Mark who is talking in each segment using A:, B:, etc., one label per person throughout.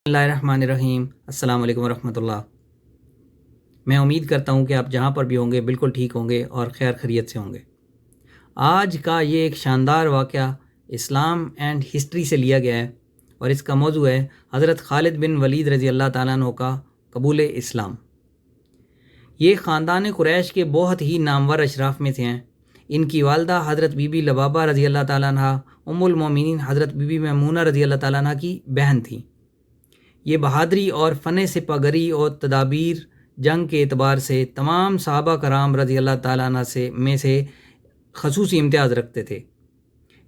A: بسم اللہ الرحمن الرحیم۔ السلام علیکم ورحمۃ اللہ۔ میں امید کرتا ہوں کہ آپ جہاں پر بھی ہوں گے بالکل ٹھیک ہوں گے اور خیر خیریت سے ہوں گے۔ آج کا یہ ایک شاندار واقعہ اسلام اینڈ ہسٹری سے لیا گیا ہے اور اس کا موضوع ہے حضرت خالد بن ولید رضی اللہ تعالیٰ عنہ کا قبول اسلام۔ یہ خاندان قریش کے بہت ہی نامور اشراف میں سے ہیں۔ ان کی والدہ حضرت بی بی لبابہ رضی اللہ تعالیٰ عنہ ام المومنین حضرت بی بی میمونہ رضی اللہ تعالیٰ عنہ کی بہن تھیں۔ یہ بہادری اور فن سپہ گری اور تدابیر جنگ کے اعتبار سے تمام صحابہ کرام رضی اللہ تعالیٰ عنہ سے خصوصی امتیاز رکھتے تھے۔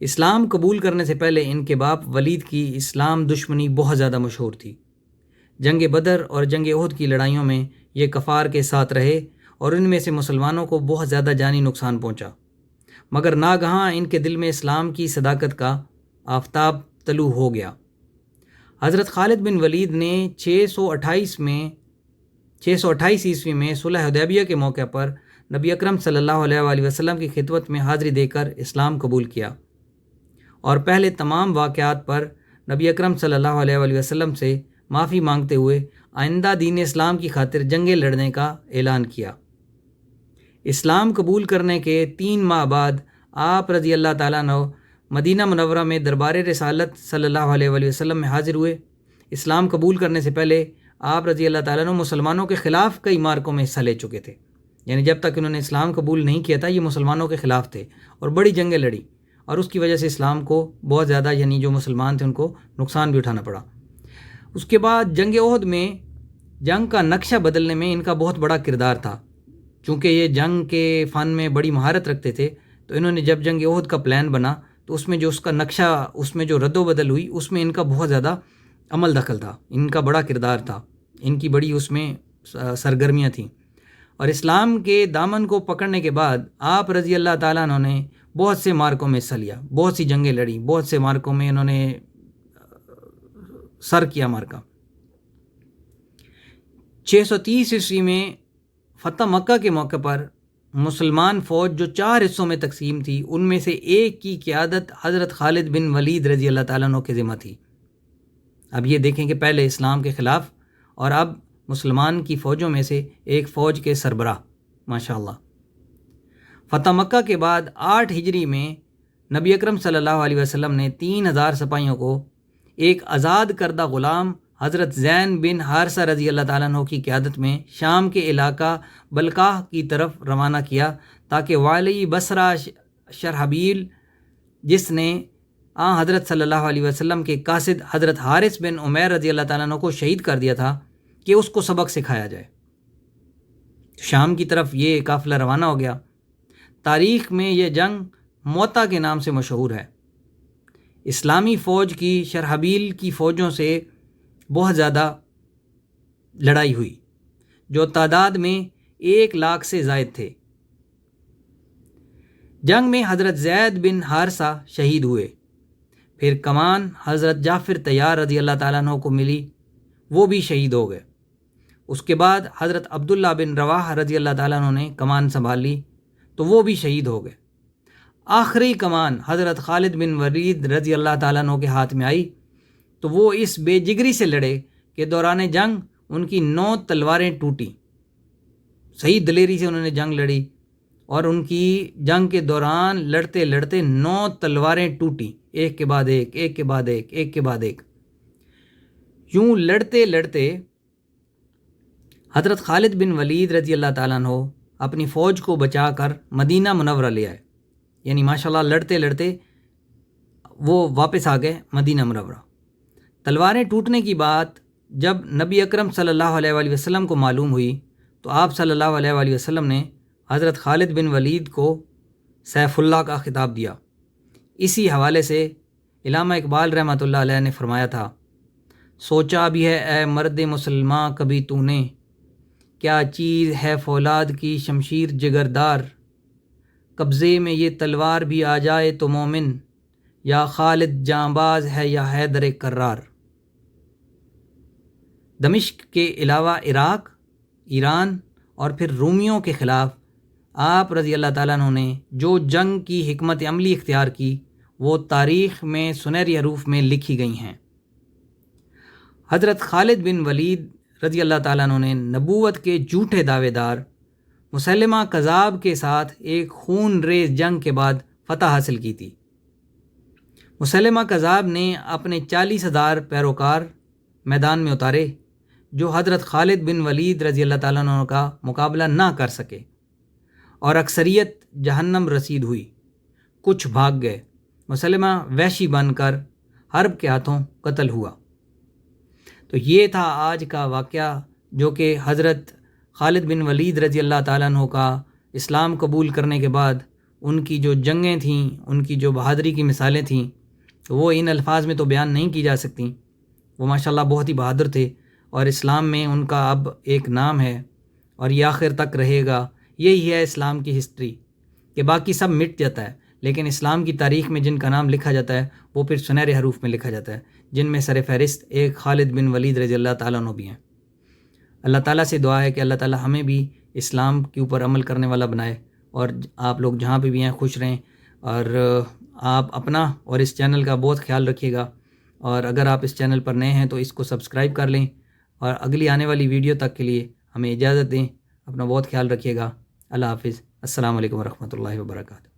A: اسلام قبول کرنے سے پہلے ان کے باپ ولید کی اسلام دشمنی بہت زیادہ مشہور تھی۔ جنگ بدر اور جنگ احد کی لڑائیوں میں یہ کفار کے ساتھ رہے اور ان میں سے مسلمانوں کو بہت زیادہ جانی نقصان پہنچا، مگر ناگہاں ان کے دل میں اسلام کی صداقت کا آفتاب طلوع ہو گیا۔ حضرت خالد بن ولید نے 628 عیسوی میں صلح حدیبیہ کے موقع پر نبی اکرم صلی اللہ علیہ وآلہ وسلم کی خدمت میں حاضری دے کر اسلام قبول کیا اور پہلے تمام واقعات پر نبی اکرم صلی اللہ علیہ وآلہ وسلم سے معافی مانگتے ہوئے آئندہ دین اسلام کی خاطر جنگیں لڑنے کا اعلان کیا۔ اسلام قبول کرنے کے 3 ماہ بعد آپ رضی اللہ تعالیٰ عنہ مدینہ منورہ میں دربار رسالت صلی اللہ علیہ وآلہ وسلم میں حاضر ہوئے۔ اسلام قبول کرنے سے پہلے آپ رضی اللہ تعالیٰ عنہ مسلمانوں کے خلاف کئی مارکوں میں حصہ لے چکے تھے، یعنی جب تک انہوں نے اسلام قبول نہیں کیا تھا یہ مسلمانوں کے خلاف تھے اور بڑی جنگیں لڑی، اور اس کی وجہ سے اسلام کو بہت زیادہ یعنی جو مسلمان تھے ان کو نقصان بھی اٹھانا پڑا۔ اس کے بعد جنگ احد میں جنگ کا نقشہ بدلنے میں ان کا بہت بڑا کردار تھا۔ چونکہ یہ جنگ کے فن میں بڑی مہارت رکھتے تھے تو انہوں نے جب جنگ احد کا پلان بنا تو اس میں جو اس کا نقشہ، اس میں جو رد و بدل ہوئی، اس میں ان کا بہت زیادہ عمل دخل تھا، ان کا بڑا کردار تھا، ان کی بڑی اس میں سرگرمیاں تھیں۔ اور اسلام کے دامن کو پکڑنے کے بعد آپ رضی اللہ تعالیٰ عنہ نے بہت سے مارکوں میں حصہ لیا، بہت سی جنگیں لڑی، بہت سے مارکوں میں انہوں نے سر کیا مارکا۔ 630 عیسوی میں فتح مکہ کے موقع پر مسلمان فوج جو 4 حصوں میں تقسیم تھی ان میں سے ایک کی قیادت حضرت خالد بن ولید رضی اللہ تعالیٰ عنہ کے ذمہ تھی۔ اب یہ دیکھیں کہ پہلے اسلام کے خلاف اور اب مسلمان کی فوجوں میں سے ایک فوج کے سربراہ، ماشاءاللہ۔ فتح مکہ کے بعد 8 ہجری میں نبی اکرم صلی اللہ علیہ وسلم نے 3000 سپاہیوں کو ایک آزاد کردہ غلام حضرت زین بن حارثہ رضی اللہ تعالیٰ عنہ کی قیادت میں شام کے علاقہ بلقاہ کی طرف روانہ کیا تاکہ والی بصرہ شرحبیل، جس نے حضرت صلی اللہ علیہ وسلم کے قاصد حضرت حارث بن عمیر رضی اللہ تعالیٰ عنہ کو شہید کر دیا تھا، کہ اس کو سبق سکھایا جائے۔ شام کی طرف یہ قافلہ روانہ ہو گیا۔ تاریخ میں یہ جنگ موتا کے نام سے مشہور ہے۔ اسلامی فوج کی شرحبیل کی فوجوں سے بہت زیادہ لڑائی ہوئی، جو تعداد میں 1 لاکھ سے زائد تھے۔ جنگ میں حضرت زید بن حارثہ شہید ہوئے، پھر کمان حضرت جعفر طیار رضی اللہ تعالیٰ عنہ کو ملی، وہ بھی شہید ہو گئے۔ اس کے بعد حضرت عبداللہ بن رواحہ رضی اللہ تعالیٰ عنہ نے کمان سنبھال لی تو وہ بھی شہید ہو گئے۔ آخری کمان حضرت خالد بن ولید رضی اللہ تعالیٰ عنہ کے ہاتھ میں آئی تو وہ اس بے جگری سے لڑے کہ دوران جنگ ان کی 9 تلواریں ٹوٹیں۔ صحیح دلیری سے انہوں نے جنگ لڑی اور ان کی جنگ کے دوران لڑتے لڑتے 9 تلواریں ٹوٹیں، ایک کے بعد ایک، ایک کے بعد ایک، ایک کے بعد ایک۔ یوں لڑتے لڑتے حضرت خالد بن ولید رضی اللہ تعالیٰ عنہ اپنی فوج کو بچا کر مدینہ منورہ لے آئے، یعنی ماشاءاللہ لڑتے لڑتے وہ واپس آ گئے مدینہ منورہ۔ تلواریں ٹوٹنے کی بات جب نبی اکرم صلی اللہ علیہ وآلہ وسلم کو معلوم ہوئی تو آپ صلی اللہ علیہ وآلہ وسلم نے حضرت خالد بن ولید کو سیف اللہ کا خطاب دیا۔ اسی حوالے سے علامہ اقبال رحمۃ اللہ علیہ نے فرمایا تھا، سوچا بھی ہے اے مرد مسلماں کبھی تو نے، کیا چیز ہے فولاد کی شمشیر جگردار، قبضے میں یہ تلوار بھی آ جائے تو مومن، یا خالد جانباز ہے یا حیدر کرار۔ دمشق کے علاوہ عراق، ایران اور پھر رومیوں کے خلاف آپ رضی اللہ تعالیٰ عنہ نے جو جنگ کی حکمت عملی اختیار کی وہ تاریخ میں سنہری حروف میں لکھی گئی ہیں۔ حضرت خالد بن ولید رضی اللہ تعالیٰ عنہ نے نبوت کے جھوٹے دعوے دار مسلمہ کذاب کے ساتھ ایک خون ریز جنگ کے بعد فتح حاصل کی تھی۔ مسلمہ کذاب نے اپنے 40,000 پیروکار میدان میں اتارے جو حضرت خالد بن ولید رضی اللہ تعالیٰ عنہ کا مقابلہ نہ کر سکے، اور اکثریت جہنم رسید ہوئی۔ کچھ بھاگ گئے۔ مسلمہ وحشی بن کر حرب کے ہاتھوں قتل ہوا۔ تو یہ تھا آج کا واقعہ جو کہ حضرت خالد بن ولید رضی اللہ تعالیٰ عنہ کا اسلام قبول کرنے کے بعد ان کی جو جنگیں تھیں، ان کی جو بہادری کی مثالیں تھیں، وہ ان الفاظ میں تو بیان نہیں کی جا سکتیں۔ وہ ماشاءاللہ بہت ہی بہادر تھے، اور اسلام میں ان کا اب ایک نام ہے اور یہ آخر تک رہے گا۔ یہی ہے اسلام کی ہسٹری کہ باقی سب مٹ جاتا ہے، لیکن اسلام کی تاریخ میں جن کا نام لکھا جاتا ہے وہ پھر سنہرے حروف میں لکھا جاتا ہے، جن میں سر فہرست ایک خالد بن ولید رضی اللہ تعالیٰ عنہ بھی ہیں۔ اللہ تعالیٰ سے دعا ہے کہ اللہ تعالیٰ ہمیں بھی اسلام کے اوپر عمل کرنے والا بنائے، اور آپ لوگ جہاں پہ بھی ہیں خوش رہیں، اور آپ اپنا اور اس چینل کا بہت خیال رکھیے گا، اور اگر آپ اس چینل پر نئے ہیں تو اس کو سبسکرائب کر لیں، اور اگلی آنے والی ویڈیو تک کے لیے ہمیں اجازت دیں۔ اپنا بہت خیال رکھیے گا۔ اللہ حافظ۔ السلام علیکم ورحمۃ اللہ وبرکاتہ۔